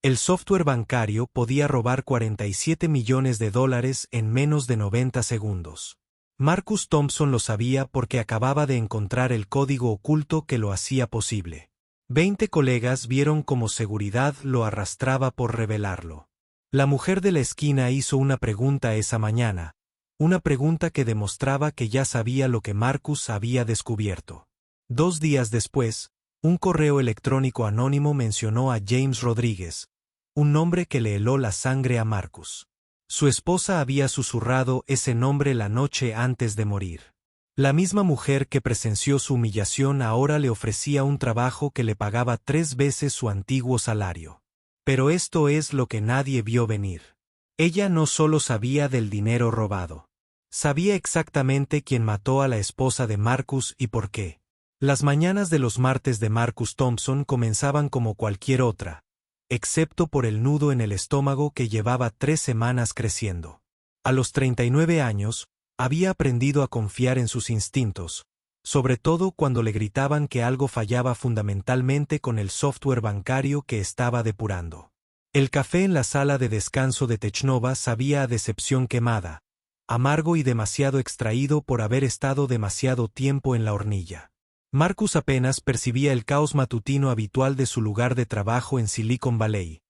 El software bancario podía robar 47 millones de dólares en menos de 90 segundos. Marcus Thompson lo sabía porque acababa de encontrar el código oculto que lo hacía posible. 20 colegas vieron cómo seguridad lo arrastraba por revelarlo. La mujer de la esquina hizo una pregunta esa mañana, una pregunta que demostraba que ya sabía lo que Marcus había descubierto. 2 días después, un correo electrónico anónimo mencionó a James Rodríguez, un nombre que le heló la sangre a Marcus. Su esposa había susurrado ese nombre la noche antes de morir. La misma mujer que presenció su humillación ahora le ofrecía un trabajo que le pagaba 3 veces su antiguo salario. Pero esto es lo que nadie vio venir. Ella no solo sabía del dinero robado. Sabía exactamente quién mató a la esposa de Marcus y por qué. Las mañanas de los martes de Marcus Thompson comenzaban como cualquier otra, excepto por el nudo en el estómago que llevaba 3 semanas creciendo. A los 39 años, había aprendido a confiar en sus instintos, sobre todo cuando le gritaban que algo fallaba fundamentalmente con el software bancario que estaba depurando. El café en la sala de descanso de Technova sabía a decepción quemada, amargo y demasiado extraído por haber estado demasiado tiempo en la hornilla. Marcus apenas percibía el caos matutino habitual de su lugar de trabajo en Silicon Valley.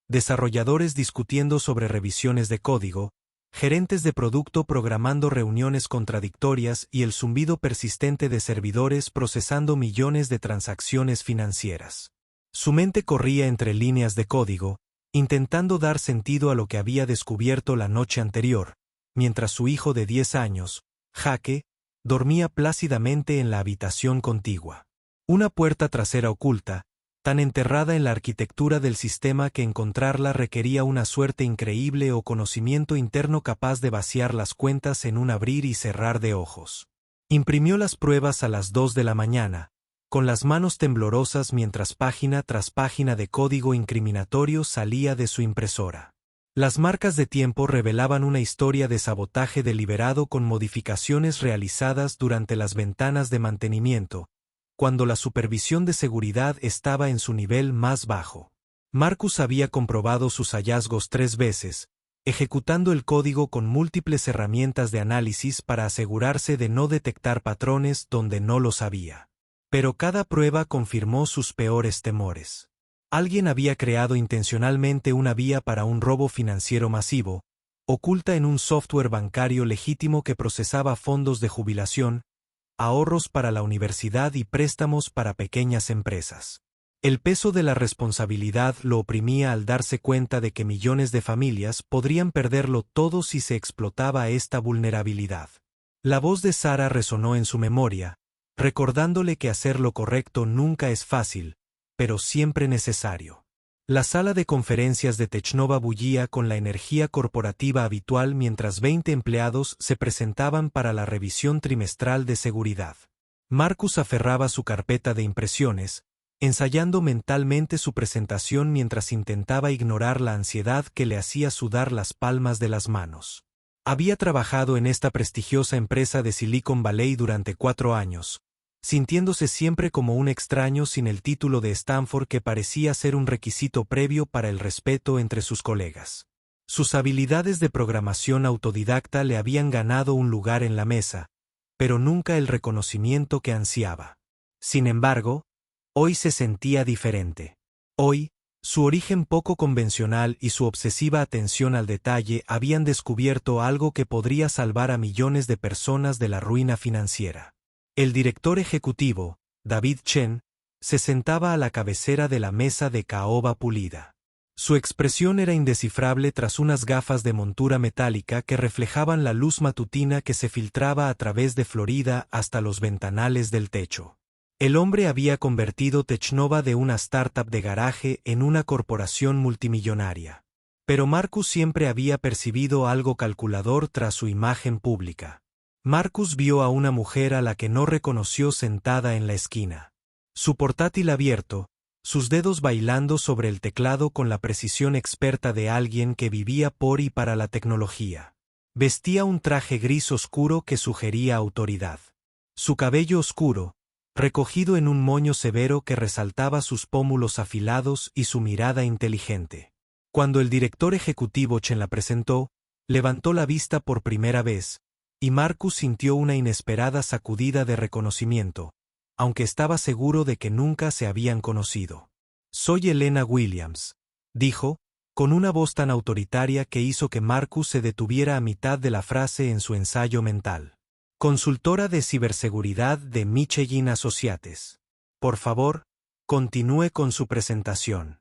Desarrolladores discutiendo sobre revisiones de código, gerentes de producto programando reuniones contradictorias y el zumbido persistente de servidores procesando millones de transacciones financieras. Su mente corría entre líneas de código, intentando dar sentido a lo que había descubierto la noche anterior, mientras su hijo de 10 años, Jake, dormía plácidamente en la habitación contigua. Una puerta trasera oculta, tan enterrada en la arquitectura del sistema que encontrarla requería una suerte increíble o conocimiento interno capaz de vaciar las cuentas en un abrir y cerrar de ojos. Imprimió las pruebas a las 2 de la mañana, con las manos temblorosas mientras página tras página de código incriminatorio salía de su impresora. Las marcas de tiempo revelaban una historia de sabotaje deliberado con modificaciones realizadas durante las ventanas de mantenimiento, cuando la supervisión de seguridad estaba en su nivel más bajo. Marcus había comprobado sus hallazgos 3 veces, ejecutando el código con múltiples herramientas de análisis para asegurarse de no detectar patrones donde no los había. Pero cada prueba confirmó sus peores temores. Alguien había creado intencionalmente una vía para un robo financiero masivo, oculta en un software bancario legítimo que procesaba fondos de jubilación, ahorros para la universidad y préstamos para pequeñas empresas. El peso de la responsabilidad lo oprimía al darse cuenta de que millones de familias podrían perderlo todo si se explotaba esta vulnerabilidad. La voz de Sarah resonó en su memoria, recordándole que hacer lo correcto nunca es fácil, pero siempre necesario. La sala de conferencias de Technova bullía con la energía corporativa habitual mientras 20 empleados se presentaban para la revisión trimestral de seguridad. Marcus aferraba su carpeta de impresiones, ensayando mentalmente su presentación mientras intentaba ignorar la ansiedad que le hacía sudar las palmas de las manos. Había trabajado en esta prestigiosa empresa de Silicon Valley durante 4 años, sintiéndose siempre como un extraño sin el título de Stanford que parecía ser un requisito previo para el respeto entre sus colegas. Sus habilidades de programación autodidacta le habían ganado un lugar en la mesa, pero nunca el reconocimiento que ansiaba. Sin embargo, hoy se sentía diferente. Hoy, su origen poco convencional y su obsesiva atención al detalle habían descubierto algo que podría salvar a millones de personas de la ruina financiera. El director ejecutivo, David Chen, se sentaba a la cabecera de la mesa de caoba pulida. Su expresión era indescifrable tras unas gafas de montura metálica que reflejaban la luz matutina que se filtraba a través de Florida hasta los ventanales del techo. El hombre había convertido Technova de una startup de garaje en una corporación multimillonaria. Pero Marcus siempre había percibido algo calculador tras su imagen pública. Marcus vio a una mujer a la que no reconoció sentada en la esquina. Su portátil abierto, sus dedos bailando sobre el teclado con la precisión experta de alguien que vivía por y para la tecnología. Vestía un traje gris oscuro que sugería autoridad. Su cabello oscuro, recogido en un moño severo que resaltaba sus pómulos afilados y su mirada inteligente. Cuando el director ejecutivo Chen la presentó, levantó la vista por primera vez, y Marcus sintió una inesperada sacudida de reconocimiento, aunque estaba seguro de que nunca se habían conocido. «Soy Elena Williams», dijo, con una voz tan autoritaria que hizo que Marcus se detuviera a mitad de la frase en su ensayo mental. «Consultora de ciberseguridad de Michelin Associates. Por favor, continúe con su presentación».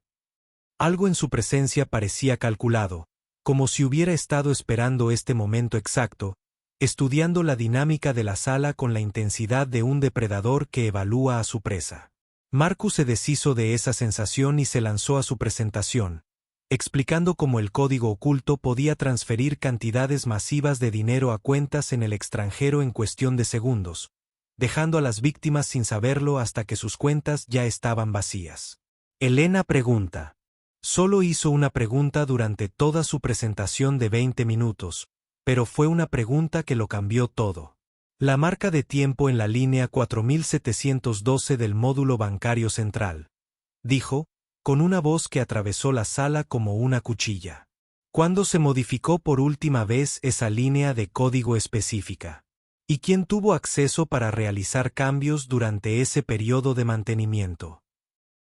Algo en su presencia parecía calculado, como si hubiera estado esperando este momento exacto, estudiando la dinámica de la sala con la intensidad de un depredador que evalúa a su presa. Marcus se deshizo de esa sensación y se lanzó a su presentación, explicando cómo el código oculto podía transferir cantidades masivas de dinero a cuentas en el extranjero en cuestión de segundos, dejando a las víctimas sin saberlo hasta que sus cuentas ya estaban vacías. Elena pregunta. Solo hizo una pregunta durante toda su presentación de 20 minutos, pero fue una pregunta que lo cambió todo. La marca de tiempo en la línea 4712 del módulo bancario central, dijo, con una voz que atravesó la sala como una cuchilla. ¿Cuándo se modificó por última vez esa línea de código específica? ¿Y quién tuvo acceso para realizar cambios durante ese periodo de mantenimiento?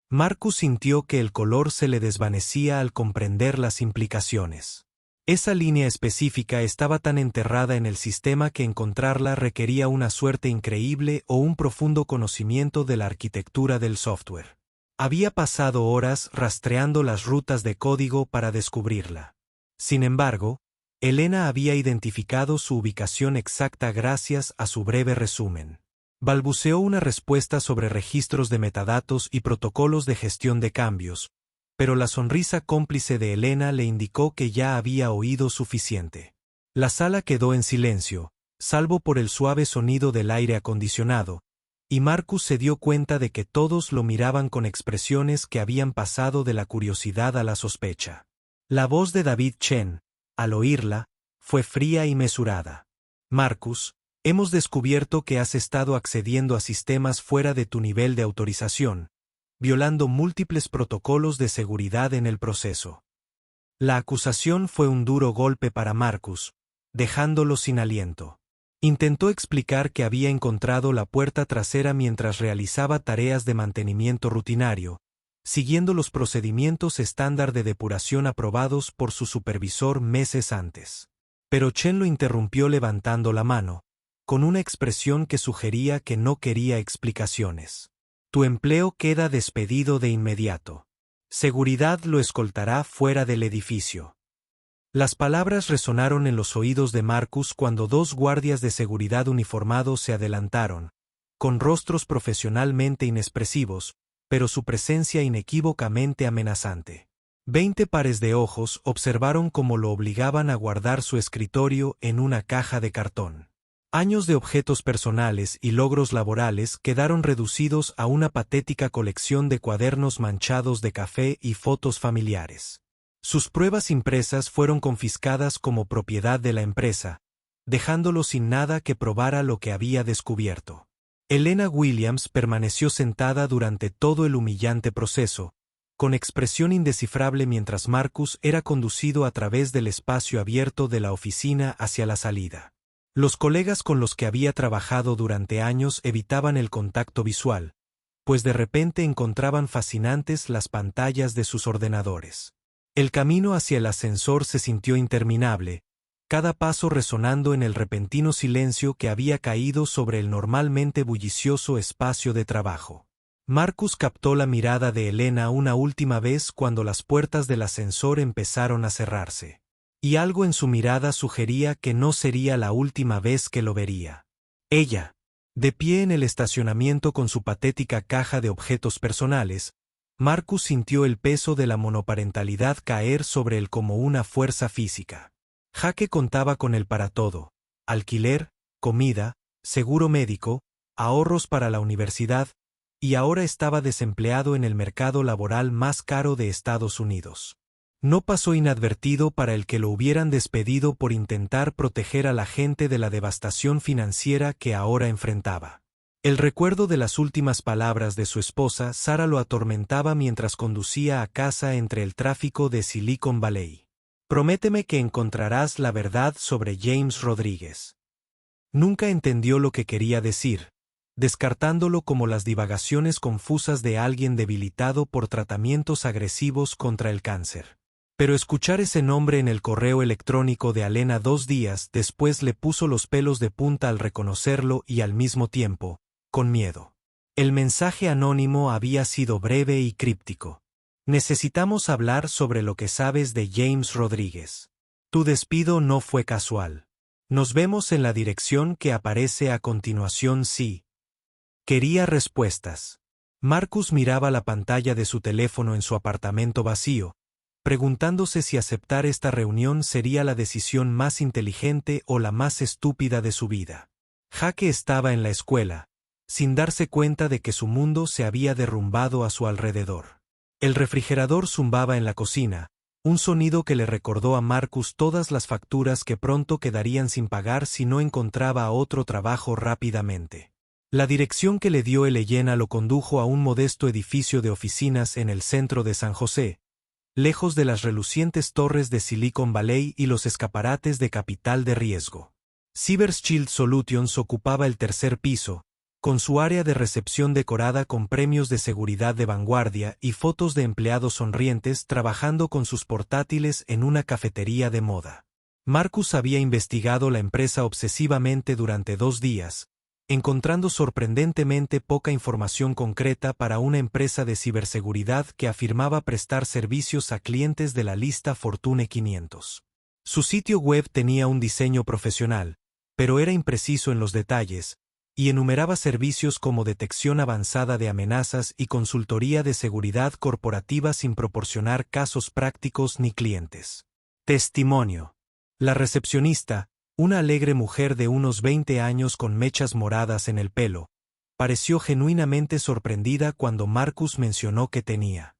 Marcus sintió que el color se le desvanecía al comprender las implicaciones. Esa línea específica estaba tan enterrada en el sistema que encontrarla requería una suerte increíble o un profundo conocimiento de la arquitectura del software. Había pasado horas rastreando las rutas de código para descubrirla. Sin embargo, Elena había identificado su ubicación exacta gracias a su breve resumen. Balbuceó una respuesta sobre registros de metadatos y protocolos de gestión de cambios, pero la sonrisa cómplice de Elena le indicó que ya había oído suficiente. La sala quedó en silencio, salvo por el suave sonido del aire acondicionado, y Marcus se dio cuenta de que todos lo miraban con expresiones que habían pasado de la curiosidad a la sospecha. La voz de David Chen, al oírla, fue fría y mesurada. «Marcus, hemos descubierto que has estado accediendo a sistemas fuera de tu nivel de autorización, violando múltiples protocolos de seguridad en el proceso». La acusación fue un duro golpe para Marcus, dejándolo sin aliento. Intentó explicar que había encontrado la puerta trasera mientras realizaba tareas de mantenimiento rutinario, siguiendo los procedimientos estándar de depuración aprobados por su supervisor meses antes. Pero Chen lo interrumpió levantando la mano, con una expresión que sugería que no quería explicaciones. «Tu empleo queda despedido de inmediato. Seguridad lo escoltará fuera del edificio». Las palabras resonaron en los oídos de Marcus cuando dos guardias de seguridad uniformados se adelantaron, con rostros profesionalmente inexpresivos, pero su presencia inequívocamente amenazante. 20 pares de ojos observaron cómo lo obligaban a guardar su escritorio en una caja de cartón. Años de objetos personales y logros laborales quedaron reducidos a una patética colección de cuadernos manchados de café y fotos familiares. Sus pruebas impresas fueron confiscadas como propiedad de la empresa, dejándolo sin nada que probara lo que había descubierto. Elena Williams permaneció sentada durante todo el humillante proceso, con expresión indescifrable mientras Marcus era conducido a través del espacio abierto de la oficina hacia la salida. Los colegas con los que había trabajado durante años evitaban el contacto visual, pues de repente encontraban fascinantes las pantallas de sus ordenadores. El camino hacia el ascensor se sintió interminable, cada paso resonando en el repentino silencio que había caído sobre el normalmente bullicioso espacio de trabajo. Marcus captó la mirada de Elena una última vez cuando las puertas del ascensor empezaron a cerrarse. Y algo en su mirada sugería que no sería la última vez que lo vería. Ella, de pie en el estacionamiento con su patética caja de objetos personales, Marcus sintió el peso de la monoparentalidad caer sobre él como una fuerza física. Jaque contaba con él para todo: alquiler, comida, seguro médico, ahorros para la universidad, y ahora estaba desempleado en el mercado laboral más caro de Estados Unidos. No pasó inadvertido para el que lo hubieran despedido por intentar proteger a la gente de la devastación financiera que ahora enfrentaba. El recuerdo de las últimas palabras de su esposa Sara lo atormentaba mientras conducía a casa entre el tráfico de Silicon Valley. Prométeme que encontrarás la verdad sobre James Rodríguez. Nunca entendió lo que quería decir, descartándolo como las divagaciones confusas de alguien debilitado por tratamientos agresivos contra el cáncer. Pero escuchar ese nombre en el correo electrónico de Alena 2 días después le puso los pelos de punta al reconocerlo y al mismo tiempo, con miedo. El mensaje anónimo había sido breve y críptico. Necesitamos hablar sobre lo que sabes de James Rodríguez. Tu despido no fue casual. Nos vemos en la dirección que aparece a continuación. Sí. Quería respuestas. Marcus miraba la pantalla de su teléfono en su apartamento vacío, preguntándose si aceptar esta reunión sería la decisión más inteligente o la más estúpida de su vida. Jake estaba en la escuela, sin darse cuenta de que su mundo se había derrumbado a su alrededor. El refrigerador zumbaba en la cocina, un sonido que le recordó a Marcus todas las facturas que pronto quedarían sin pagar si no encontraba otro trabajo rápidamente. La dirección que le dio Elena lo condujo a un modesto edificio de oficinas en el centro de San José, lejos de las relucientes torres de Silicon Valley y los escaparates de capital de riesgo. Cybershield Solutions ocupaba el tercer piso, con su área de recepción decorada con premios de seguridad de vanguardia y fotos de empleados sonrientes trabajando con sus portátiles en una cafetería de moda. Marcus había investigado la empresa obsesivamente durante 2 días, encontrando sorprendentemente poca información concreta para una empresa de ciberseguridad que afirmaba prestar servicios a clientes de la lista Fortune 500. Su sitio web tenía un diseño profesional, pero era impreciso en los detalles, y enumeraba servicios como detección avanzada de amenazas y consultoría de seguridad corporativa sin proporcionar casos prácticos ni clientes. Testimonio. La recepcionista, una alegre mujer de unos 20 años con mechas moradas en el pelo, pareció genuinamente sorprendida cuando Marcus mencionó que tenía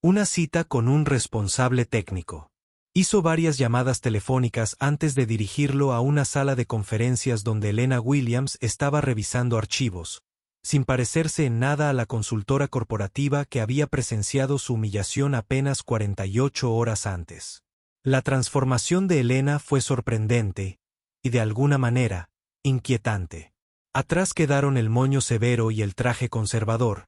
una cita con un responsable técnico. Hizo varias llamadas telefónicas antes de dirigirlo a una sala de conferencias donde Elena Williams estaba revisando archivos, sin parecerse en nada a la consultora corporativa que había presenciado su humillación apenas 48 horas antes. La transformación de Elena fue sorprendente, y de alguna manera, inquietante. Atrás quedaron el moño severo y el traje conservador,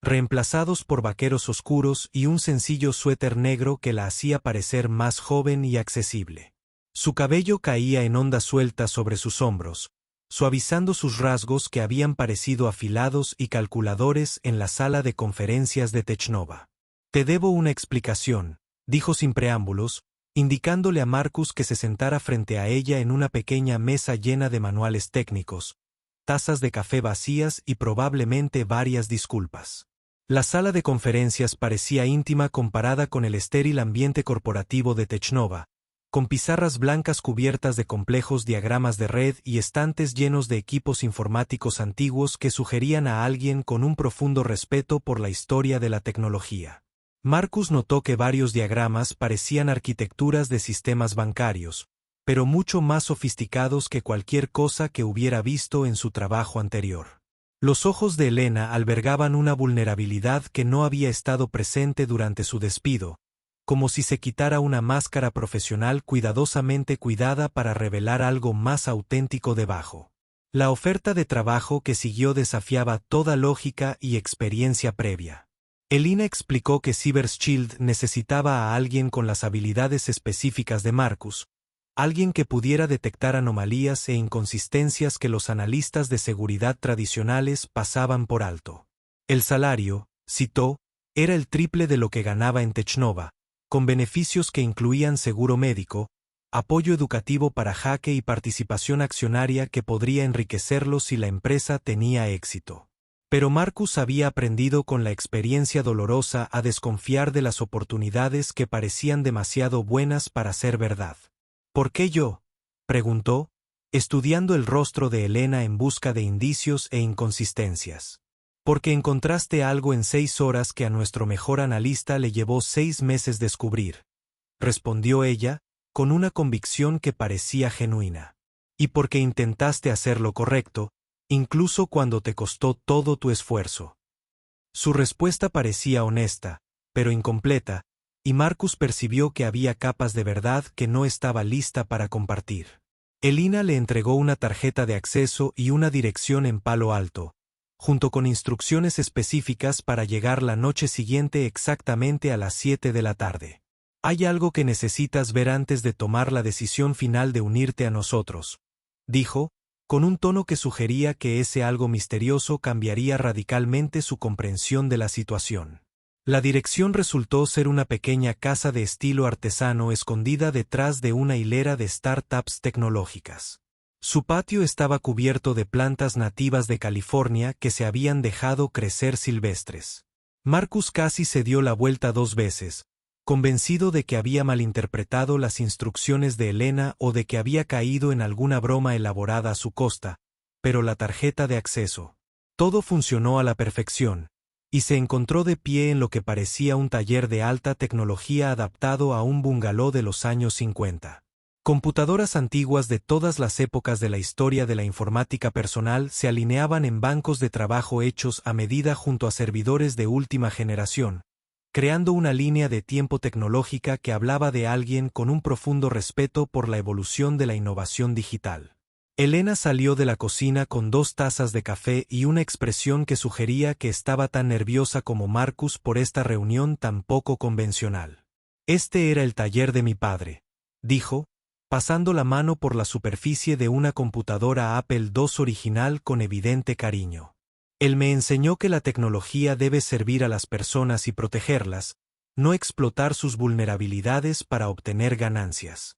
reemplazados por vaqueros oscuros y un sencillo suéter negro que la hacía parecer más joven y accesible. Su cabello caía en ondas sueltas sobre sus hombros, suavizando sus rasgos que habían parecido afilados y calculadores en la sala de conferencias de Technova. Te debo una explicación, dijo sin preámbulos, indicándole a Marcus que se sentara frente a ella en una pequeña mesa llena de manuales técnicos, tazas de café vacías y probablemente varias disculpas. La sala de conferencias parecía íntima comparada con el estéril ambiente corporativo de Technova, con pizarras blancas cubiertas de complejos diagramas de red y estantes llenos de equipos informáticos antiguos que sugerían a alguien con un profundo respeto por la historia de la tecnología. Marcus notó que varios diagramas parecían arquitecturas de sistemas bancarios, pero mucho más sofisticados que cualquier cosa que hubiera visto en su trabajo anterior. Los ojos de Elena albergaban una vulnerabilidad que no había estado presente durante su despido, como si se quitara una máscara profesional cuidadosamente cuidada para revelar algo más auténtico debajo. La oferta de trabajo que siguió desafiaba toda lógica y experiencia previa. Elena explicó que Cybershield necesitaba a alguien con las habilidades específicas de Marcus, alguien que pudiera detectar anomalías e inconsistencias que los analistas de seguridad tradicionales pasaban por alto. El salario, citó, era el triple de lo que ganaba en Technova, con beneficios que incluían seguro médico, apoyo educativo para Jake y participación accionaria que podría enriquecerlo si la empresa tenía éxito. Pero Marcus había aprendido con la experiencia dolorosa a desconfiar de las oportunidades que parecían demasiado buenas para ser verdad. ¿Por qué yo?, preguntó, estudiando el rostro de Elena en busca de indicios e inconsistencias. Porque encontraste algo en 6 horas que a nuestro mejor analista le llevó 6 meses descubrir, respondió ella, con una convicción que parecía genuina. Y porque intentaste hacer lo correcto, incluso cuando te costó todo tu esfuerzo. Su respuesta parecía honesta, pero incompleta, y Marcus percibió que había capas de verdad que no estaba lista para compartir. Elena le entregó una tarjeta de acceso y una dirección en Palo Alto, junto con instrucciones específicas para llegar la noche siguiente exactamente a las 7 de la tarde. «Hay algo que necesitas ver antes de tomar la decisión final de unirte a nosotros», dijo, con un tono que sugería que ese algo misterioso cambiaría radicalmente su comprensión de la situación. La dirección resultó ser una pequeña casa de estilo artesano escondida detrás de una hilera de startups tecnológicas. Su patio estaba cubierto de plantas nativas de California que se habían dejado crecer silvestres. Marcus casi se dio la vuelta 2 veces, convencido de que había malinterpretado las instrucciones de Elena o de que había caído en alguna broma elaborada a su costa, pero la tarjeta de acceso. Todo funcionó a la perfección, y se encontró de pie en lo que parecía un taller de alta tecnología adaptado a un bungalow de los años 50. Computadoras antiguas de todas las épocas de la historia de la informática personal se alineaban en bancos de trabajo hechos a medida junto a servidores de última generación, creando una línea de tiempo tecnológica que hablaba de alguien con un profundo respeto por la evolución de la innovación digital. Elena salió de la cocina con 2 tazas de café y una expresión que sugería que estaba tan nerviosa como Marcus por esta reunión tan poco convencional. «Este era el taller de mi padre», dijo, pasando la mano por la superficie de una computadora Apple II original con evidente cariño. «Él me enseñó que la tecnología debe servir a las personas y protegerlas, no explotar sus vulnerabilidades para obtener ganancias».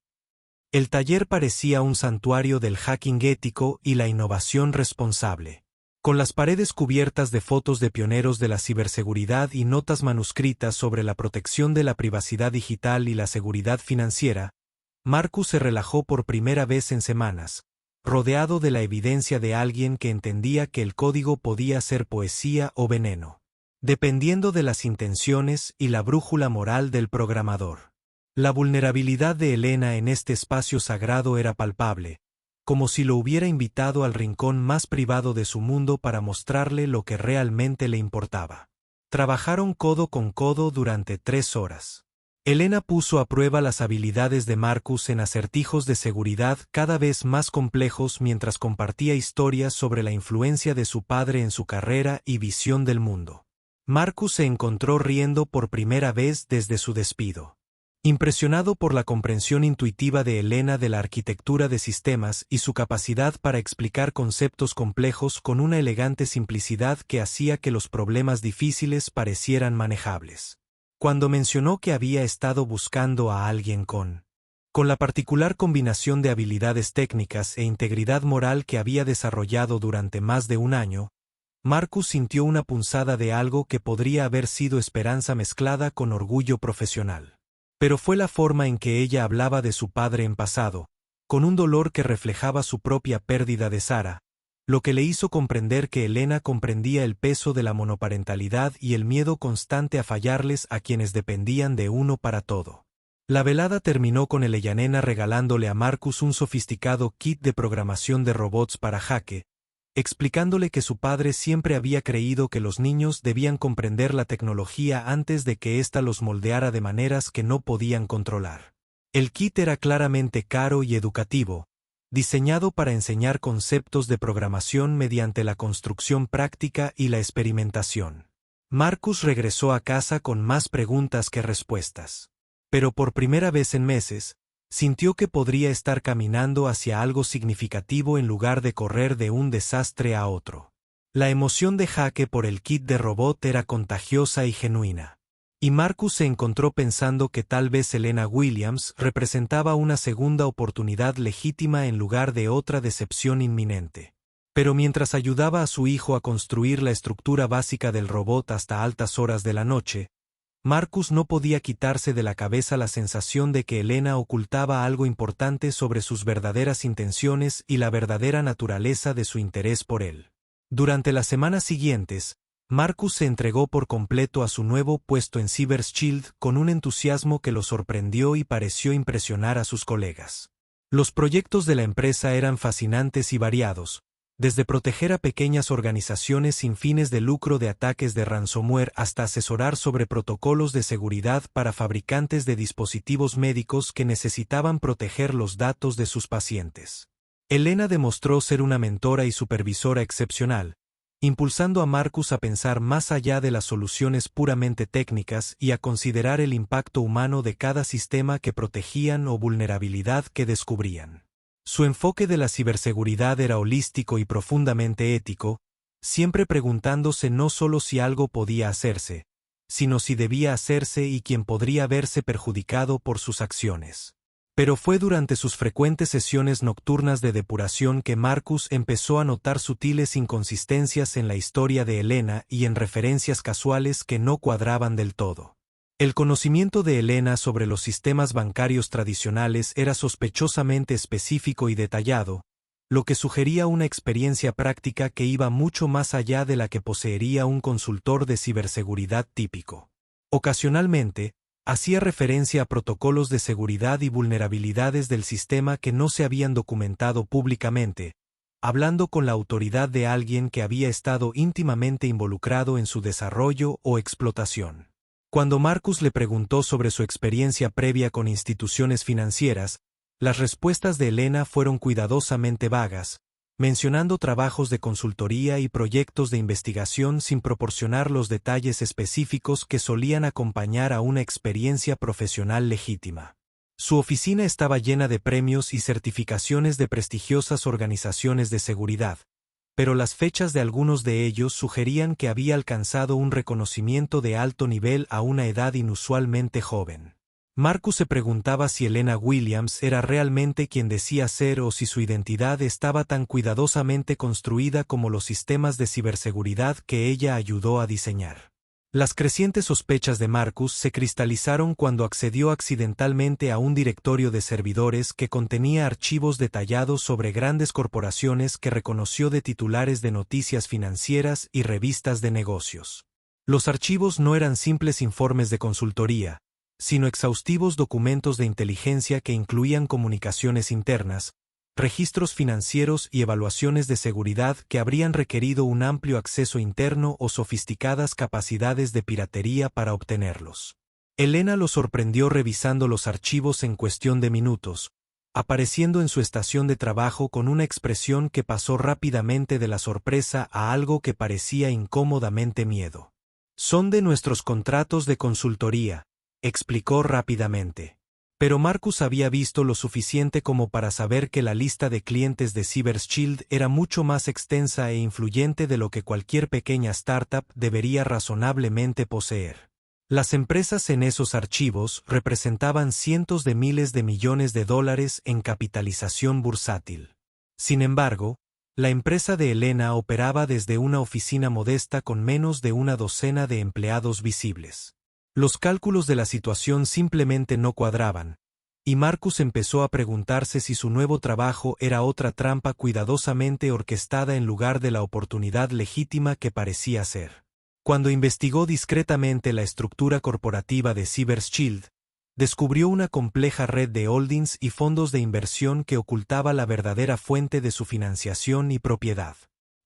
El taller parecía un santuario del hacking ético y la innovación responsable. Con las paredes cubiertas de fotos de pioneros de la ciberseguridad y notas manuscritas sobre la protección de la privacidad digital y la seguridad financiera, Marcus se relajó por primera vez en semanas, rodeado de la evidencia de alguien que entendía que el código podía ser poesía o veneno, dependiendo de las intenciones y la brújula moral del programador. La vulnerabilidad de Elena en este espacio sagrado era palpable, como si lo hubiera invitado al rincón más privado de su mundo para mostrarle lo que realmente le importaba. Trabajaron codo con codo durante 3 horas. Elena puso a prueba las habilidades de Marcus en acertijos de seguridad cada vez más complejos mientras compartía historias sobre la influencia de su padre en su carrera y visión del mundo. Marcus se encontró riendo por primera vez desde su despido. Impresionado por la comprensión intuitiva de Elena de la arquitectura de sistemas y su capacidad para explicar conceptos complejos con una elegante simplicidad que hacía que los problemas difíciles parecieran manejables. Cuando mencionó que había estado buscando a alguien con la particular combinación de habilidades técnicas e integridad moral que había desarrollado durante más de un año, Marcus sintió una punzada de algo que podría haber sido esperanza mezclada con orgullo profesional. Pero fue la forma en que ella hablaba de su padre en pasado, con un dolor que reflejaba su propia pérdida de Sarah, lo que le hizo comprender que Elena comprendía el peso de la monoparentalidad y el miedo constante a fallarles a quienes dependían de uno para todo. La velada terminó con Elena regalándole a Marcus un sofisticado kit de programación de robots para jaque, explicándole que su padre siempre había creído que los niños debían comprender la tecnología antes de que ésta los moldeara de maneras que no podían controlar. El kit era claramente caro y educativo, diseñado para enseñar conceptos de programación mediante la construcción práctica y la experimentación. Marcus regresó a casa con más preguntas que respuestas. Pero por primera vez en meses, sintió que podría estar caminando hacia algo significativo en lugar de correr de un desastre a otro. La emoción de jaque por el kit de robot era contagiosa y genuina. Y Marcus se encontró pensando que tal vez Elena Williams representaba una segunda oportunidad legítima en lugar de otra decepción inminente. Pero mientras ayudaba a su hijo a construir la estructura básica del robot hasta altas horas de la noche, Marcus no podía quitarse de la cabeza la sensación de que Elena ocultaba algo importante sobre sus verdaderas intenciones y la verdadera naturaleza de su interés por él. Durante las semanas siguientes, Marcus se entregó por completo a su nuevo puesto en Cybershield con un entusiasmo que lo sorprendió y pareció impresionar a sus colegas. Los proyectos de la empresa eran fascinantes y variados, desde proteger a pequeñas organizaciones sin fines de lucro de ataques de ransomware hasta asesorar sobre protocolos de seguridad para fabricantes de dispositivos médicos que necesitaban proteger los datos de sus pacientes. Elena demostró ser una mentora y supervisora excepcional, impulsando a Marcus a pensar más allá de las soluciones puramente técnicas y a considerar el impacto humano de cada sistema que protegían o vulnerabilidad que descubrían. Su enfoque de la ciberseguridad era holístico y profundamente ético, siempre preguntándose no solo si algo podía hacerse, sino si debía hacerse y quién podría verse perjudicado por sus acciones. Pero fue durante sus frecuentes sesiones nocturnas de depuración que Marcus empezó a notar sutiles inconsistencias en la historia de Elena y en referencias casuales que no cuadraban del todo. El conocimiento de Elena sobre los sistemas bancarios tradicionales era sospechosamente específico y detallado, lo que sugería una experiencia práctica que iba mucho más allá de la que poseería un consultor de ciberseguridad típico. Ocasionalmente, hacía referencia a protocolos de seguridad y vulnerabilidades del sistema que no se habían documentado públicamente, hablando con la autoridad de alguien que había estado íntimamente involucrado en su desarrollo o explotación. Cuando Marcus le preguntó sobre su experiencia previa con instituciones financieras, las respuestas de Elena fueron cuidadosamente vagas, mencionando trabajos de consultoría y proyectos de investigación sin proporcionar los detalles específicos que solían acompañar a una experiencia profesional legítima. Su oficina estaba llena de premios y certificaciones de prestigiosas organizaciones de seguridad, pero las fechas de algunos de ellos sugerían que había alcanzado un reconocimiento de alto nivel a una edad inusualmente joven. Marcus se preguntaba si Elena Williams era realmente quien decía ser o si su identidad estaba tan cuidadosamente construida como los sistemas de ciberseguridad que ella ayudó a diseñar. Las crecientes sospechas de Marcus se cristalizaron cuando accedió accidentalmente a un directorio de servidores que contenía archivos detallados sobre grandes corporaciones que reconoció de titulares de noticias financieras y revistas de negocios. Los archivos no eran simples informes de consultoría, sino exhaustivos documentos de inteligencia que incluían comunicaciones internas, registros financieros y evaluaciones de seguridad que habrían requerido un amplio acceso interno o sofisticadas capacidades de piratería para obtenerlos. Elena lo sorprendió revisando los archivos en cuestión de minutos, apareciendo en su estación de trabajo con una expresión que pasó rápidamente de la sorpresa a algo que parecía incómodamente miedo. «Son de nuestros contratos de consultoría», explicó rápidamente. Pero Marcus había visto lo suficiente como para saber que la lista de clientes de CyberShield era mucho más extensa e influyente de lo que cualquier pequeña startup debería razonablemente poseer. Las empresas en esos archivos representaban cientos de miles de millones de dólares en capitalización bursátil. Sin embargo, la empresa de Elena operaba desde una oficina modesta con menos de una docena de empleados visibles. Los cálculos de la situación simplemente no cuadraban, y Marcus empezó a preguntarse si su nuevo trabajo era otra trampa cuidadosamente orquestada en lugar de la oportunidad legítima que parecía ser. Cuando investigó discretamente la estructura corporativa de CyberShield, descubrió una compleja red de holdings y fondos de inversión que ocultaba la verdadera fuente de su financiación y propiedad.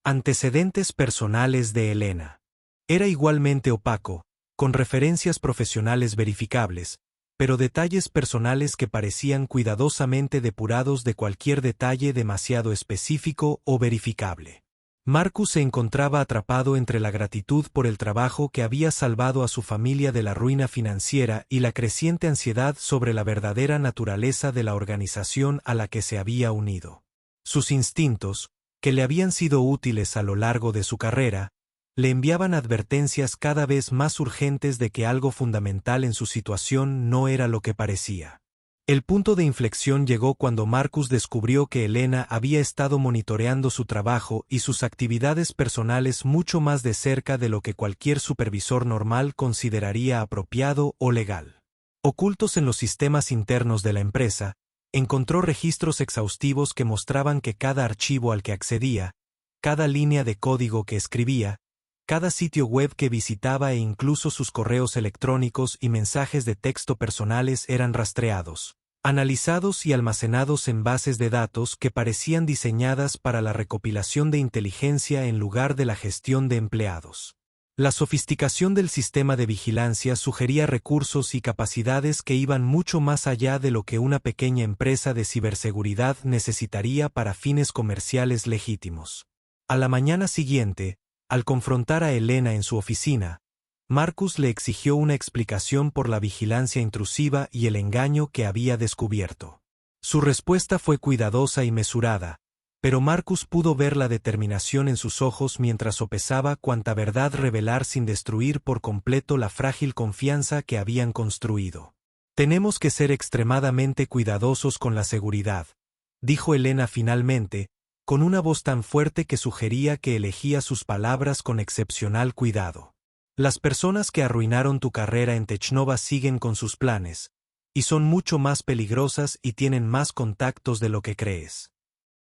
Antecedentes personales de Elena. Era igualmente opaco, con referencias profesionales verificables, pero detalles personales que parecían cuidadosamente depurados de cualquier detalle demasiado específico o verificable. Marcus se encontraba atrapado entre la gratitud por el trabajo que había salvado a su familia de la ruina financiera y la creciente ansiedad sobre la verdadera naturaleza de la organización a la que se había unido. Sus instintos, que le habían sido útiles a lo largo de su carrera, le enviaban advertencias cada vez más urgentes de que algo fundamental en su situación no era lo que parecía. El punto de inflexión llegó cuando Marcus descubrió que Elena había estado monitoreando su trabajo y sus actividades personales mucho más de cerca de lo que cualquier supervisor normal consideraría apropiado o legal. Ocultos en los sistemas internos de la empresa, encontró registros exhaustivos que mostraban que cada archivo al que accedía, cada línea de código que escribía, cada sitio web que visitaba e incluso sus correos electrónicos y mensajes de texto personales eran rastreados. analizados y almacenados en bases de datos que parecían diseñadas para la recopilación de inteligencia en lugar de la gestión de empleados. La sofisticación del sistema de vigilancia sugería recursos y capacidades que iban mucho más allá de lo que una pequeña empresa de ciberseguridad necesitaría para fines comerciales legítimos. A la mañana siguiente, al confrontar a Elena en su oficina, Marcus le exigió una explicación por la vigilancia intrusiva y el engaño que había descubierto. Su respuesta fue cuidadosa y mesurada, pero Marcus pudo ver la determinación en sus ojos mientras sopesaba cuánta verdad revelar sin destruir por completo la frágil confianza que habían construido. «Tenemos que ser extremadamente cuidadosos con la seguridad», dijo Elena finalmente, con una voz tan fuerte que sugería que elegía sus palabras con excepcional cuidado. «Las personas que arruinaron tu carrera en Technova siguen con sus planes, y son mucho más peligrosas y tienen más contactos de lo que crees».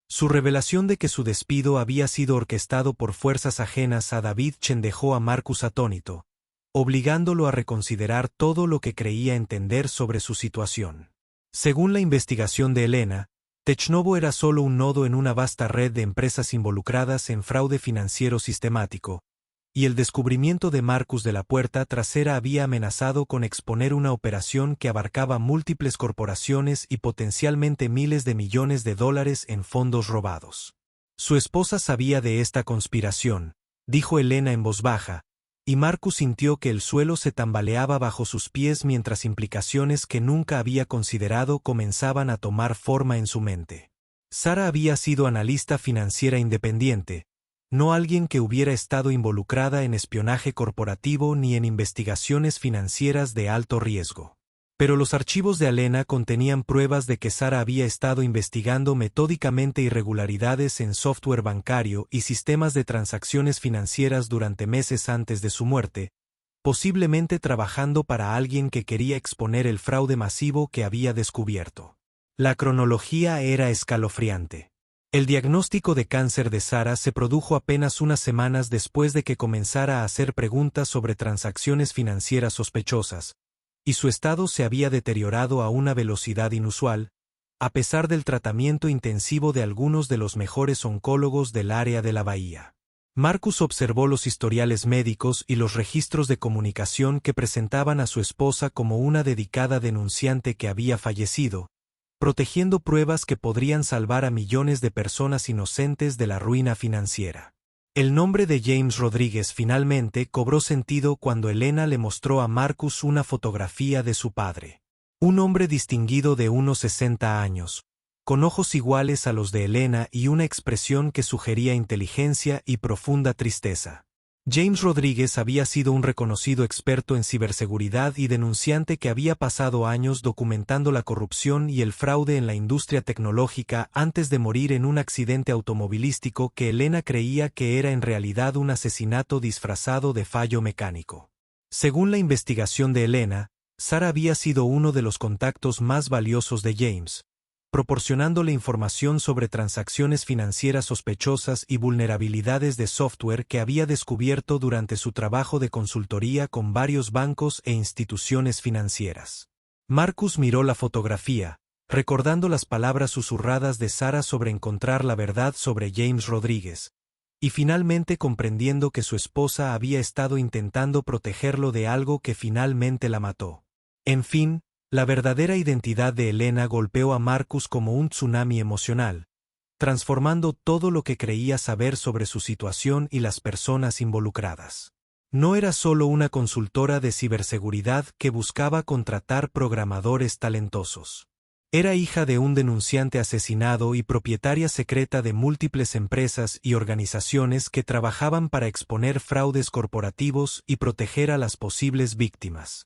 Su revelación de que su despido había sido orquestado por fuerzas ajenas a David Chen dejó a Marcus atónito, obligándolo a reconsiderar todo lo que creía entender sobre su situación. Según la investigación de Elena, Technovo era solo un nodo en una vasta red de empresas involucradas en fraude financiero sistemático, y el descubrimiento de Marcus de la puerta trasera había amenazado con exponer una operación que abarcaba múltiples corporaciones y potencialmente miles de millones de dólares en fondos robados. Su esposa sabía de esta conspiración, dijo Elena en voz baja, y Marcus sintió que el suelo se tambaleaba bajo sus pies mientras implicaciones que nunca había considerado comenzaban a tomar forma en su mente. Sara había sido analista financiera independiente, no alguien que hubiera estado involucrada en espionaje corporativo ni en investigaciones financieras de alto riesgo. Pero los archivos de Elena contenían pruebas de que Sara había estado investigando metódicamente irregularidades en software bancario y sistemas de transacciones financieras durante meses antes de su muerte, posiblemente trabajando para alguien que quería exponer el fraude masivo que había descubierto. La cronología era escalofriante. El diagnóstico de cáncer de Sara se produjo apenas unas semanas después de que comenzara a hacer preguntas sobre transacciones financieras sospechosas, y su estado se había deteriorado a una velocidad inusual, a pesar del tratamiento intensivo de algunos de los mejores oncólogos del área de la Bahía. Marcus observó los historiales médicos y los registros de comunicación que presentaban a su esposa como una dedicada denunciante que había fallecido, protegiendo pruebas que podrían salvar a millones de personas inocentes de la ruina financiera. El nombre de James Rodríguez finalmente cobró sentido cuando Elena le mostró a Marcus una fotografía de su padre. Un hombre distinguido de unos 60 años, con ojos iguales a los de Elena y una expresión que sugería inteligencia y profunda tristeza. James Rodríguez había sido un reconocido experto en ciberseguridad y denunciante que había pasado años documentando la corrupción y el fraude en la industria tecnológica antes de morir en un accidente automovilístico que Elena creía que era en realidad un asesinato disfrazado de fallo mecánico. Según la investigación de Elena, Sara había sido uno de los contactos más valiosos de James, proporcionándole información sobre transacciones financieras sospechosas y vulnerabilidades de software que había descubierto durante su trabajo de consultoría con varios bancos e instituciones financieras. Marcus miró la fotografía, recordando las palabras susurradas de Sara sobre encontrar la verdad sobre James Rodríguez, y finalmente comprendiendo que su esposa había estado intentando protegerlo de algo que finalmente la mató. En fin, la verdadera identidad de Elena golpeó a Marcus como un tsunami emocional, transformando todo lo que creía saber sobre su situación y las personas involucradas. No era solo una consultora de ciberseguridad que buscaba contratar programadores talentosos. Era hija de un denunciante asesinado y propietaria secreta de múltiples empresas y organizaciones que trabajaban para exponer fraudes corporativos y proteger a las posibles víctimas.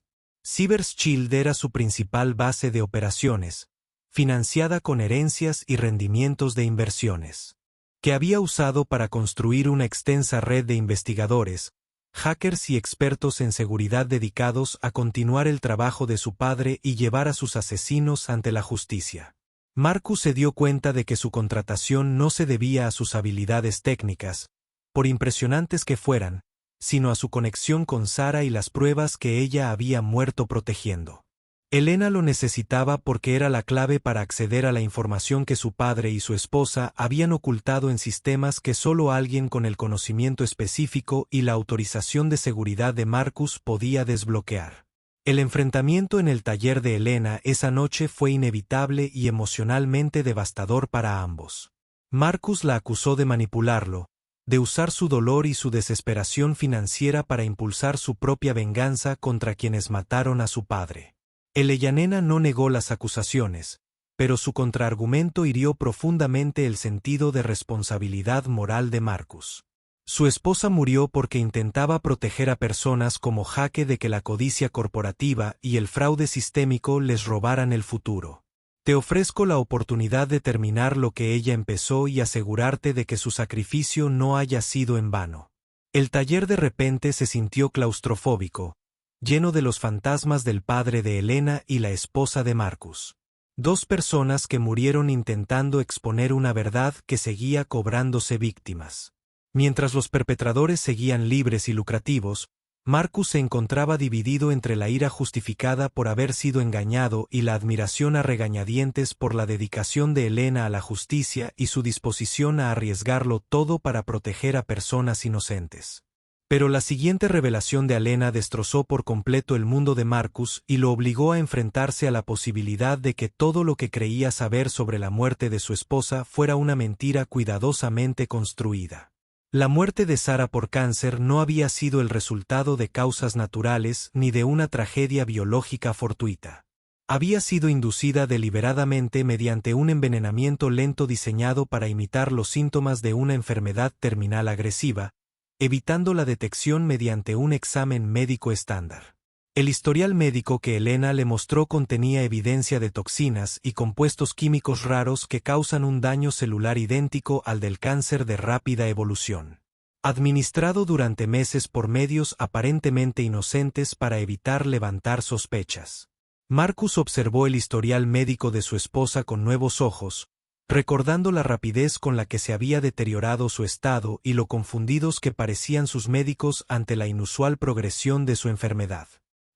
CyberShield era su principal base de operaciones, financiada con herencias y rendimientos de inversiones, que había usado para construir una extensa red de investigadores, hackers y expertos en seguridad dedicados a continuar el trabajo de su padre y llevar a sus asesinos ante la justicia. Marcus se dio cuenta de que su contratación no se debía a sus habilidades técnicas, por impresionantes que fueran, sino a su conexión con Sara y las pruebas que ella había muerto protegiendo. Elena lo necesitaba porque era la clave para acceder a la información que su padre y su esposa habían ocultado en sistemas que solo alguien con el conocimiento específico y la autorización de seguridad de Marcus podía desbloquear. El enfrentamiento en el taller de Elena esa noche fue inevitable y emocionalmente devastador para ambos. Marcus la acusó de manipularlo, de usar su dolor y su desesperación financiera para impulsar su propia venganza contra quienes mataron a su padre. Elena no negó las acusaciones, pero su contraargumento hirió profundamente el sentido de responsabilidad moral de Marcus. Su esposa murió porque intentaba proteger a personas como Jake de que la codicia corporativa y el fraude sistémico les robaran el futuro. Te ofrezco la oportunidad de terminar lo que ella empezó y asegurarte de que su sacrificio no haya sido en vano. El taller de repente se sintió claustrofóbico, lleno de los fantasmas del padre de Elena y la esposa de Marcus. Dos personas que murieron intentando exponer una verdad que seguía cobrándose víctimas. Mientras los perpetradores seguían libres y lucrativos, Marcus se encontraba dividido entre la ira justificada por haber sido engañado y la admiración a regañadientes por la dedicación de Elena a la justicia y su disposición a arriesgarlo todo para proteger a personas inocentes. Pero la siguiente revelación de Elena destrozó por completo el mundo de Marcus y lo obligó a enfrentarse a la posibilidad de que todo lo que creía saber sobre la muerte de su esposa fuera una mentira cuidadosamente construida. La muerte de Sarah por cáncer no había sido el resultado de causas naturales ni de una tragedia biológica fortuita. Había sido inducida deliberadamente mediante un envenenamiento lento diseñado para imitar los síntomas de una enfermedad terminal agresiva, evitando la detección mediante un examen médico estándar. El historial médico que Elena le mostró contenía evidencia de toxinas y compuestos químicos raros que causan un daño celular idéntico al del cáncer de rápida evolución. Administrado durante meses por medios aparentemente inocentes para evitar levantar sospechas. Marcus observó el historial médico de su esposa con nuevos ojos, recordando la rapidez con la que se había deteriorado su estado y lo confundidos que parecían sus médicos ante la inusual progresión de su enfermedad.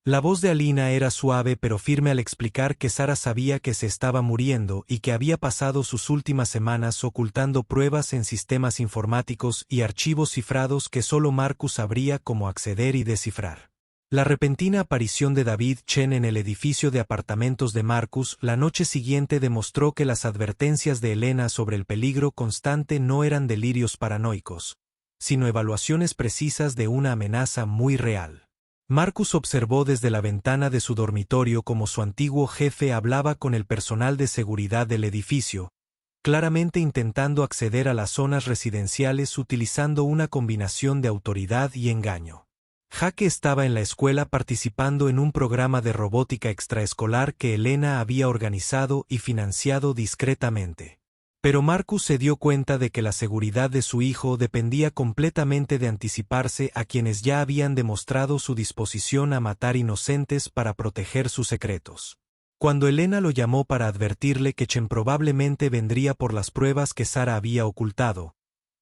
La voz de Alina era suave pero firme al explicar que Sarah sabía que se estaba muriendo y que había pasado sus últimas semanas ocultando pruebas en sistemas informáticos y archivos cifrados que solo Marcus sabría cómo acceder y descifrar. La repentina aparición de David Chen en el edificio de apartamentos de Marcus la noche siguiente demostró que las advertencias de Elena sobre el peligro constante no eran delirios paranoicos, sino evaluaciones precisas de una amenaza muy real. Marcus observó desde la ventana de su dormitorio cómo su antiguo jefe hablaba con el personal de seguridad del edificio, claramente intentando acceder a las zonas residenciales utilizando una combinación de autoridad y engaño. Jake estaba en la escuela participando en un programa de robótica extraescolar que Elena había organizado y financiado discretamente. Pero Marcus se dio cuenta de que la seguridad de su hijo dependía completamente de anticiparse a quienes ya habían demostrado su disposición a matar inocentes para proteger sus secretos. Cuando Elena lo llamó para advertirle que Chen probablemente vendría por las pruebas que Sarah había ocultado,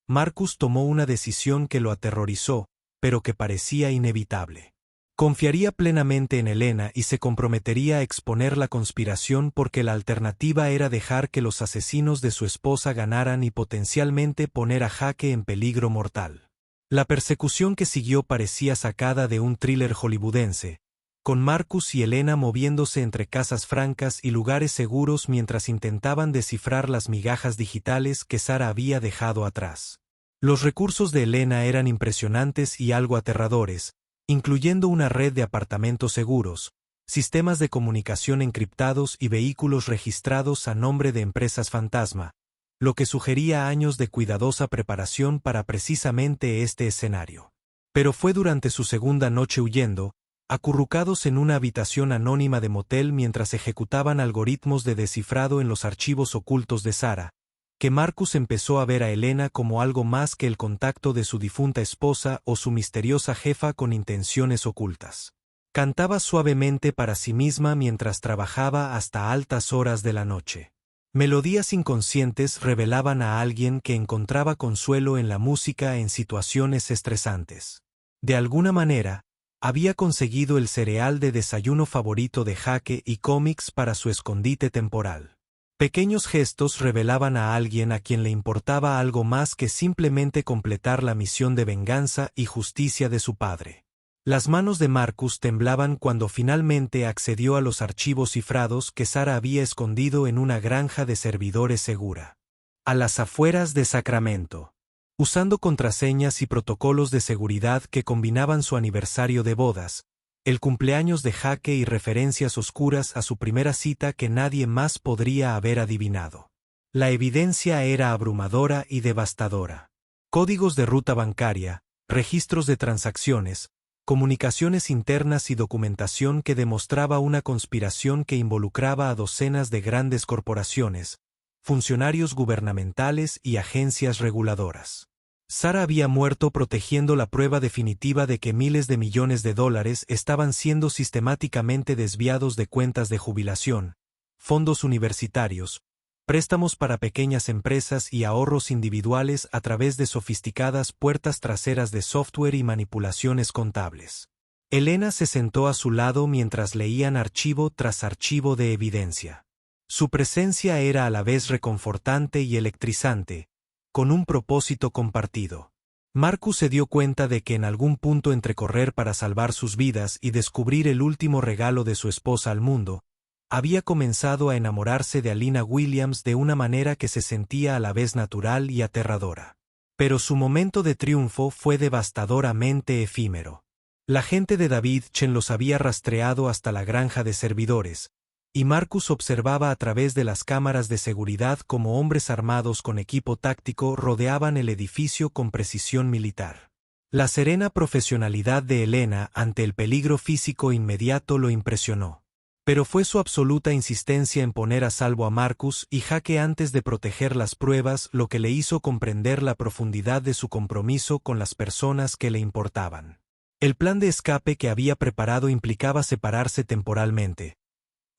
Marcus tomó una decisión que lo aterrorizó, pero que parecía inevitable. Confiaría plenamente en Elena y se comprometería a exponer la conspiración porque la alternativa era dejar que los asesinos de su esposa ganaran y potencialmente poner a Jake en peligro mortal. La persecución que siguió parecía sacada de un thriller hollywoodense, con Marcus y Elena moviéndose entre casas francas y lugares seguros mientras intentaban descifrar las migajas digitales que Sarah había dejado atrás. Los recursos de Elena eran impresionantes y algo aterradores, incluyendo una red de apartamentos seguros, sistemas de comunicación encriptados y vehículos registrados a nombre de empresas fantasma, lo que sugería años de cuidadosa preparación para precisamente este escenario. Pero fue durante su segunda noche huyendo, acurrucados en una habitación anónima de motel mientras ejecutaban algoritmos de descifrado en los archivos ocultos de Sarah, que Marcus empezó a ver a Elena como algo más que el contacto de su difunta esposa o su misteriosa jefa con intenciones ocultas. Cantaba suavemente para sí misma mientras trabajaba hasta altas horas de la noche. Melodías inconscientes revelaban a alguien que encontraba consuelo en la música en situaciones estresantes. De alguna manera, Había conseguido el cereal de desayuno favorito de Jake y cómics para su escondite temporal. Pequeños gestos revelaban a alguien a quien le importaba algo más que simplemente completar la misión de venganza y justicia de su padre. Las manos de Marcus temblaban cuando finalmente accedió a los archivos cifrados que Sarah había escondido en una granja de servidores segura. A las afueras de Sacramento. Usando contraseñas y protocolos de seguridad que combinaban su aniversario de bodas, el cumpleaños de Jake y referencias oscuras a su primera cita que nadie más podría haber adivinado. La evidencia era abrumadora y devastadora. Códigos de ruta bancaria, registros de transacciones, comunicaciones internas y documentación que demostraba una conspiración que involucraba a docenas de grandes corporaciones, funcionarios gubernamentales y agencias reguladoras. Sarah había muerto protegiendo la prueba definitiva de que miles de millones de dólares estaban siendo sistemáticamente desviados de cuentas de jubilación, fondos universitarios, préstamos para pequeñas empresas y ahorros individuales a través de sofisticadas puertas traseras de software y manipulaciones contables. Elena se sentó a su lado mientras leían archivo tras archivo de evidencia. Su presencia era a la vez reconfortante y electrizante, con un propósito compartido. Marcus se dio cuenta de que en algún punto entre correr para salvar sus vidas y descubrir el último regalo de su esposa al mundo, había comenzado a enamorarse de Alina Williams de una manera que se sentía a la vez natural y aterradora. Pero su momento de triunfo fue devastadoramente efímero. La gente de David Chen los había rastreado hasta la granja de servidores, y Marcus observaba a través de las cámaras de seguridad cómo hombres armados con equipo táctico rodeaban el edificio con precisión militar. La serena profesionalidad de Elena ante el peligro físico inmediato lo impresionó. Pero fue su absoluta insistencia en poner a salvo a Marcus y Jake antes de proteger las pruebas lo que le hizo comprender la profundidad de su compromiso con las personas que le importaban. El plan de escape que había preparado implicaba separarse temporalmente.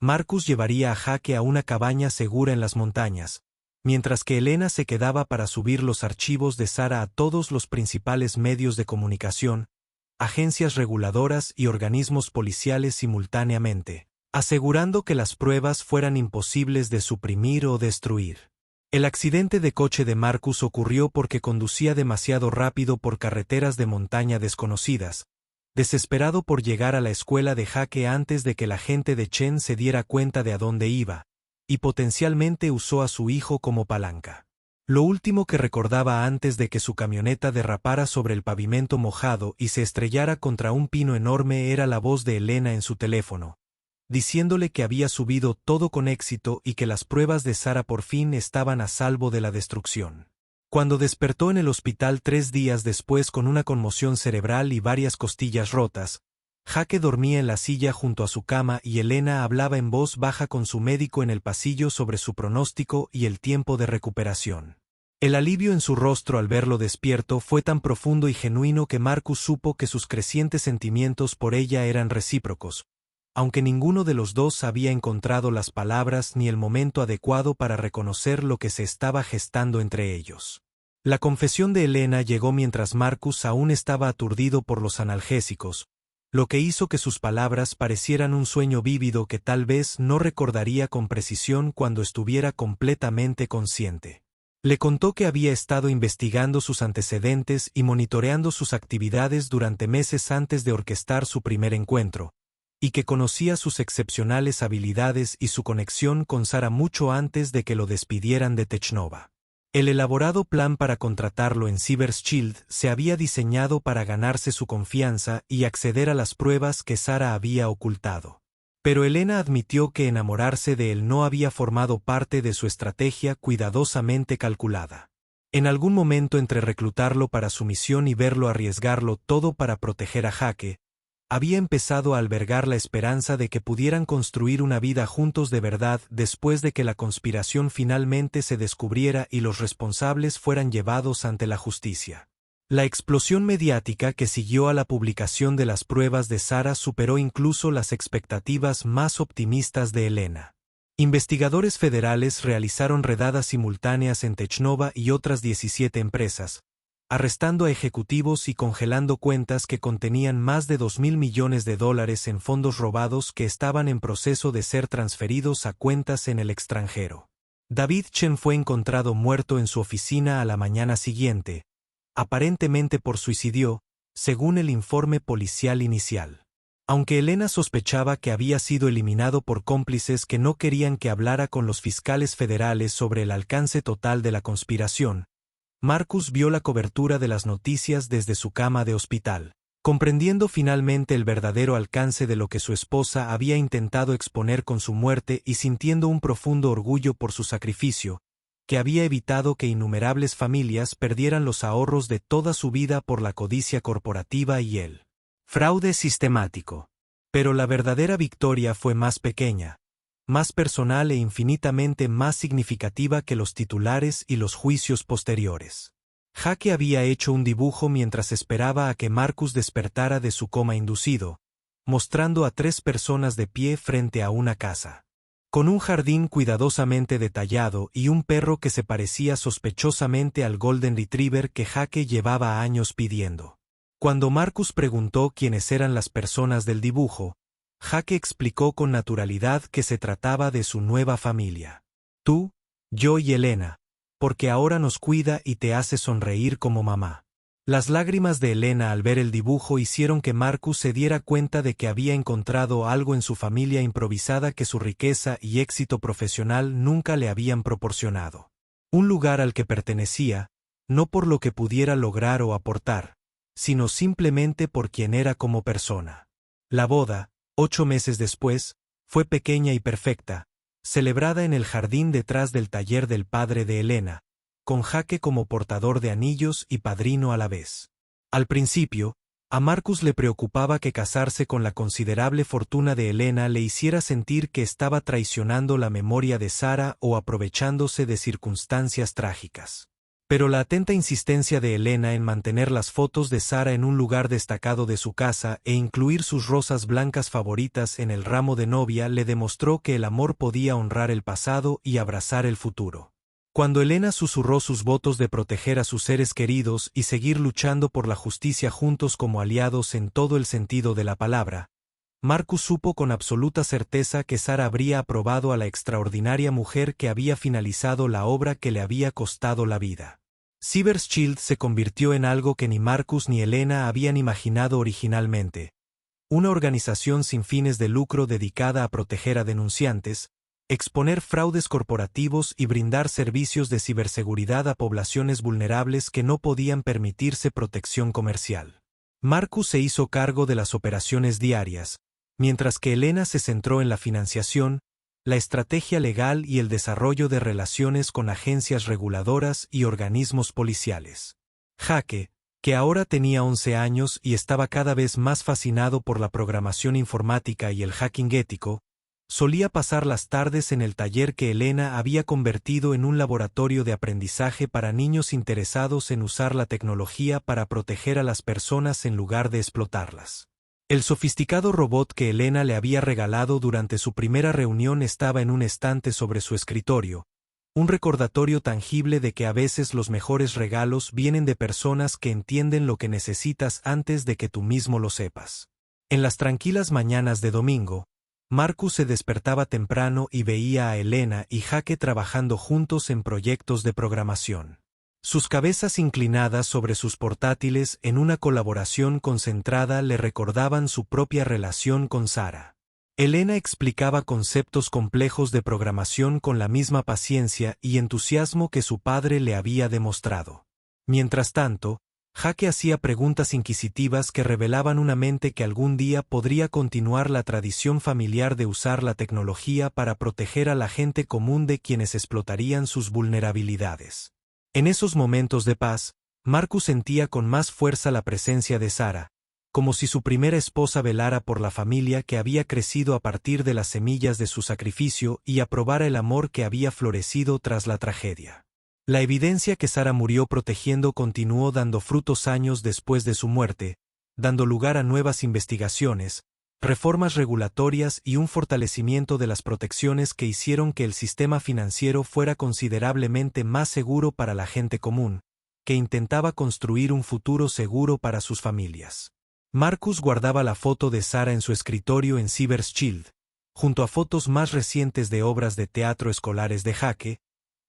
Marcus llevaría a Jake a una cabaña segura en las montañas, mientras que Elena se quedaba para subir los archivos de Sarah a todos los principales medios de comunicación, agencias reguladoras y organismos policiales simultáneamente, asegurando que las pruebas fueran imposibles de suprimir o destruir. El accidente de coche de Marcus ocurrió porque conducía demasiado rápido por carreteras de montaña desconocidas, desesperado por llegar a la escuela de Jake antes de que la gente de Chen se diera cuenta de a dónde iba, y potencialmente usó a su hijo como palanca. Lo último que recordaba antes de que su camioneta derrapara sobre el pavimento mojado y se estrellara contra un pino enorme era la voz de Elena en su teléfono, diciéndole que había subido todo con éxito y que las pruebas de Sarah por fin estaban a salvo de la destrucción. Cuando despertó en el hospital 3 días después con una conmoción cerebral y varias costillas rotas, Jake dormía en la silla junto a su cama y Elena hablaba en voz baja con su médico en el pasillo sobre su pronóstico y el tiempo de recuperación. El alivio en su rostro al verlo despierto fue tan profundo y genuino que Marcus supo que sus crecientes sentimientos por ella eran recíprocos, aunque ninguno de los dos había encontrado las palabras ni el momento adecuado para reconocer lo que se estaba gestando entre ellos. La confesión de Elena llegó mientras Marcus aún estaba aturdido por los analgésicos, lo que hizo que sus palabras parecieran un sueño vívido que tal vez no recordaría con precisión cuando estuviera completamente consciente. Le contó que había estado investigando sus antecedentes y monitoreando sus actividades durante meses antes de orquestar su primer encuentro, y que conocía sus excepcionales habilidades y su conexión con Sarah mucho antes de que lo despidieran de Technova. El elaborado plan para contratarlo en Cybershield se había diseñado para ganarse su confianza y acceder a las pruebas que Sarah había ocultado. Pero Elena admitió que enamorarse de él no había formado parte de su estrategia cuidadosamente calculada. En algún momento entre reclutarlo para su misión y verlo arriesgarlo todo para proteger a Jake, había empezado a albergar la esperanza de que pudieran construir una vida juntos de verdad después de que la conspiración finalmente se descubriera y los responsables fueran llevados ante la justicia. La explosión mediática que siguió a la publicación de las pruebas de Sarah superó incluso las expectativas más optimistas de Elena. Investigadores federales realizaron redadas simultáneas en Technova y otras 17 empresas, arrestando a ejecutivos y congelando cuentas que contenían más de $2.000 millones en fondos robados que estaban en proceso de ser transferidos a cuentas en el extranjero. David Chen fue encontrado muerto en su oficina a la mañana siguiente, aparentemente por suicidio, según el informe policial inicial. Aunque Elena sospechaba que había sido eliminado por cómplices que no querían que hablara con los fiscales federales sobre el alcance total de la conspiración, Marcus vio la cobertura de las noticias desde su cama de hospital, comprendiendo finalmente el verdadero alcance de lo que su esposa había intentado exponer con su muerte y sintiendo un profundo orgullo por su sacrificio, que había evitado que innumerables familias perdieran los ahorros de toda su vida por la codicia corporativa y el fraude sistemático. Pero la verdadera victoria fue más pequeña, más personal e infinitamente más significativa que los titulares y los juicios posteriores. Jake había hecho un dibujo mientras esperaba a que Marcus despertara de su coma inducido, mostrando a 3 personas de pie frente a una casa, con un jardín cuidadosamente detallado y un perro que se parecía sospechosamente al Golden Retriever que Jake llevaba años pidiendo. Cuando Marcus preguntó quiénes eran las personas del dibujo, Jake explicó con naturalidad que se trataba de su nueva familia. Tú, yo y Elena, porque ahora nos cuida y te hace sonreír como mamá. Las lágrimas de Elena al ver el dibujo hicieron que Marcus se diera cuenta de que había encontrado algo en su familia improvisada que su riqueza y éxito profesional nunca le habían proporcionado. Un lugar al que pertenecía, no por lo que pudiera lograr o aportar, sino simplemente por quien era como persona. La boda, 8 meses después, fue pequeña y perfecta, celebrada en el jardín detrás del taller del padre de Elena, con Jake como portador de anillos y padrino a la vez. Al principio, a Marcus le preocupaba que casarse con la considerable fortuna de Elena le hiciera sentir que estaba traicionando la memoria de Sara o aprovechándose de circunstancias trágicas. Pero la atenta insistencia de Elena en mantener las fotos de Sara en un lugar destacado de su casa e incluir sus rosas blancas favoritas en el ramo de novia le demostró que el amor podía honrar el pasado y abrazar el futuro. Cuando Elena susurró sus votos de proteger a sus seres queridos y seguir luchando por la justicia juntos como aliados en todo el sentido de la palabra, Marcus supo con absoluta certeza que Sara habría aprobado a la extraordinaria mujer que había finalizado la obra que le había costado la vida. Cyber Shield se convirtió en algo que ni Marcus ni Elena habían imaginado originalmente. Una organización sin fines de lucro dedicada a proteger a denunciantes, exponer fraudes corporativos y brindar servicios de ciberseguridad a poblaciones vulnerables que no podían permitirse protección comercial. Marcus se hizo cargo de las operaciones diarias, mientras que Elena se centró en la financiación, la estrategia legal y el desarrollo de relaciones con agencias reguladoras y organismos policiales. Jake, que ahora tenía 11 años y estaba cada vez más fascinado por la programación informática y el hacking ético, solía pasar las tardes en el taller que Elena había convertido en un laboratorio de aprendizaje para niños interesados en usar la tecnología para proteger a las personas en lugar de explotarlas. El sofisticado robot que Elena le había regalado durante su primera reunión estaba en un estante sobre su escritorio, un recordatorio tangible de que a veces los mejores regalos vienen de personas que entienden lo que necesitas antes de que tú mismo lo sepas. En las tranquilas mañanas de domingo, Marcus se despertaba temprano y veía a Elena y Jake trabajando juntos en proyectos de programación. Sus cabezas inclinadas sobre sus portátiles en una colaboración concentrada le recordaban su propia relación con Sara. Elena explicaba conceptos complejos de programación con la misma paciencia y entusiasmo que su padre le había demostrado. Mientras tanto, Jake hacía preguntas inquisitivas que revelaban una mente que algún día podría continuar la tradición familiar de usar la tecnología para proteger a la gente común de quienes explotarían sus vulnerabilidades. En esos momentos de paz, Marcus sentía con más fuerza la presencia de Sara, como si su primera esposa velara por la familia que había crecido a partir de las semillas de su sacrificio y aprobara el amor que había florecido tras la tragedia. La evidencia que Sara murió protegiendo continuó dando frutos años después de su muerte, dando lugar a nuevas investigaciones, reformas regulatorias y un fortalecimiento de las protecciones que hicieron que el sistema financiero fuera considerablemente más seguro para la gente común, que intentaba construir un futuro seguro para sus familias. Marcus guardaba la foto de Sarah en su escritorio en Cyberschild, junto a fotos más recientes de obras de teatro escolares de Jaque,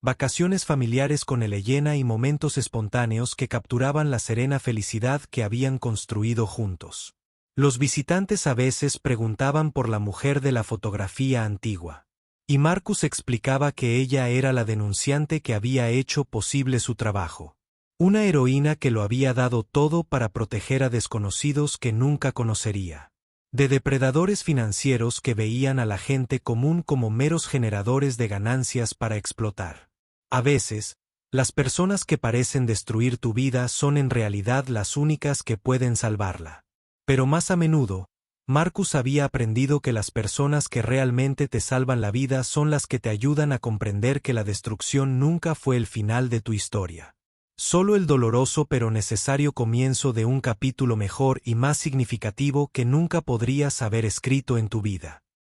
vacaciones familiares con Elena y momentos espontáneos que capturaban la serena felicidad que habían construido juntos. Los visitantes a veces preguntaban por la mujer de la fotografía antigua. Y Marcus explicaba que ella era la denunciante que había hecho posible su trabajo. Una heroína que lo había dado todo para proteger a desconocidos que nunca conocería. De depredadores financieros que veían a la gente común como meros generadores de ganancias para explotar. A veces, las personas que parecen destruir tu vida son en realidad las únicas que pueden salvarla. Pero más a menudo, Marcus había aprendido que las personas que realmente te salvan la vida son las que te ayudan a comprender que la destrucción nunca fue el final de tu historia. Solo el doloroso pero necesario comienzo de un capítulo mejor y más significativo que nunca podrías haber escrito en tu vida.